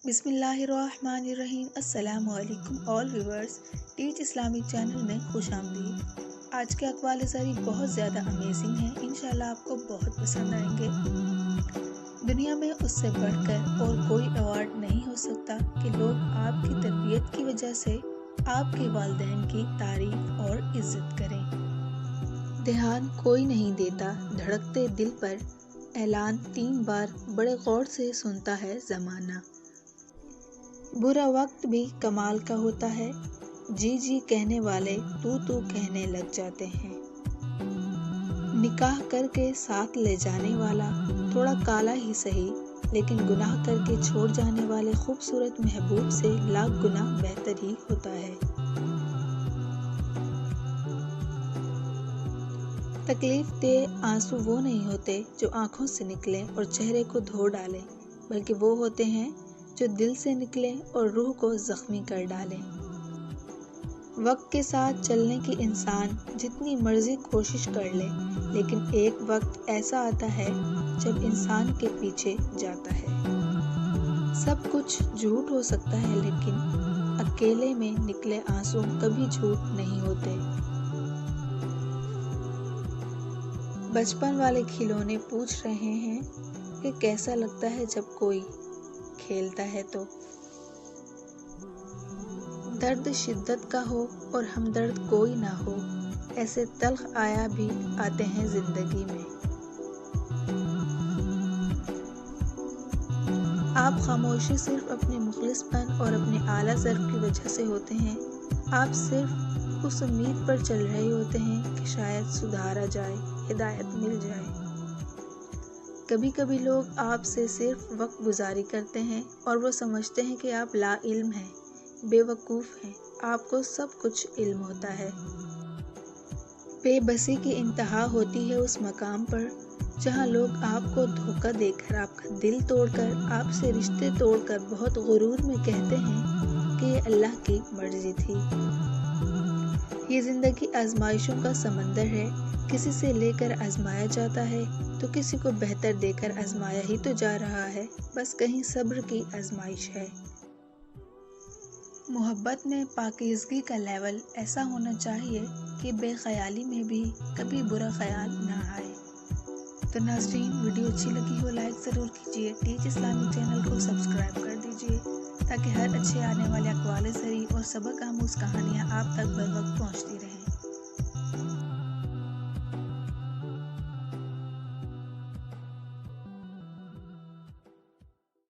بسم اللہ الرحمن الرحیم۔ السلام علیکم آل ویورز، ٹیچ اسلامک چینل میں خوش آمدید۔ آج کے اقوال زری بہت زیادہ امیزنگ ہیں، انشاءاللہ آپ کو بہت پسند آئیں گے۔ دنیا میں اس سے بڑھ کر اور کوئی ایوارڈ نہیں ہو سکتا کہ لوگ آپ کی تربیت کی وجہ سے آپ کے والدین کی تعریف اور عزت کریں۔ دھیان کوئی نہیں دیتا دھڑکتے دل پر، اعلان 3 بار بڑے غور سے سنتا ہے زمانہ۔ برا وقت بھی کمال کا ہوتا ہے، جی جی کہنے والے تو کہنے لگ جاتے ہیں۔ نکاح کر کے ساتھ لے جانے والا تھوڑا کالا ہی سہی، لیکن گناہ کر کے چھوڑ جانے والے خوبصورت محبوب سے لاکھ گنا بہتر ہی ہوتا ہے۔ تکلیف دہ آنسو وہ نہیں ہوتے جو آنکھوں سے نکلیں اور چہرے کو دھو ڈالیں، بلکہ وہ ہوتے ہیں جو دل سے نکلیں اور روح کو زخمی کر ڈالیں۔ وقت کے ساتھ چلنے کی انسان جتنی مرضی کوشش کر لے، لیکن ایک وقت ایسا آتا ہے جب انسان کے پیچھے جاتا ہے۔ سب کچھ جھوٹ ہو سکتا ہے، لیکن اکیلے میں نکلے آنسو کبھی جھوٹ نہیں ہوتے۔ بچپن والے کھلونے پوچھ رہے ہیں کہ کیسا لگتا ہے جب کوئی کھیلتا ہے تو۔ درد شدت کا ہو اور ہمدرد کوئی نہ ہو، ایسے تلخ آیا بھی آتے ہیں زندگی میں۔ آپ خاموشی صرف اپنے مخلص پن اور اپنے اعلیٰ ظرف کی وجہ سے ہوتے ہیں۔ آپ صرف اس امید پر چل رہے ہوتے ہیں کہ شاید سدھارا جائے، ہدایت مل جائے۔ کبھی کبھی لوگ آپ سے صرف وقت گزاری کرتے ہیں اور وہ سمجھتے ہیں کہ آپ لا علم ہیں، بے وقوف ہیں، آپ کو سب کچھ علم ہوتا ہے۔ بے بسی کی انتہا ہوتی ہے اس مقام پر جہاں لوگ آپ کو دھوکہ دے کر، آپ کا دل توڑ کر، آپ سے رشتے توڑ کر بہت غرور میں کہتے ہیں کہ یہ اللہ کی مرضی تھی۔ یہ زندگی آزمائشوں کا سمندر ہے، کسی سے لے کر آزمایا جاتا ہے تو کسی کو بہتر دے کر آزمایا ہی تو جا رہا ہے، بس کہیں صبر کی آزمائش ہے۔ محبت میں پاکیزگی کا لیول ایسا ہونا چاہیے کہ بے خیالی میں بھی کبھی برا خیال نہ آئے۔ تو ناظرین، ویڈیو اچھی لگی ہو لائک ضرور کیجیے، ٹیچ اسلامک چینل کو سبسکرائب کر دیجیے تاکہ ہر اچھے آنے والے اقوال زری اور سبق آموز کہانیاں آپ تک بر وقت پہنچتی رہیں۔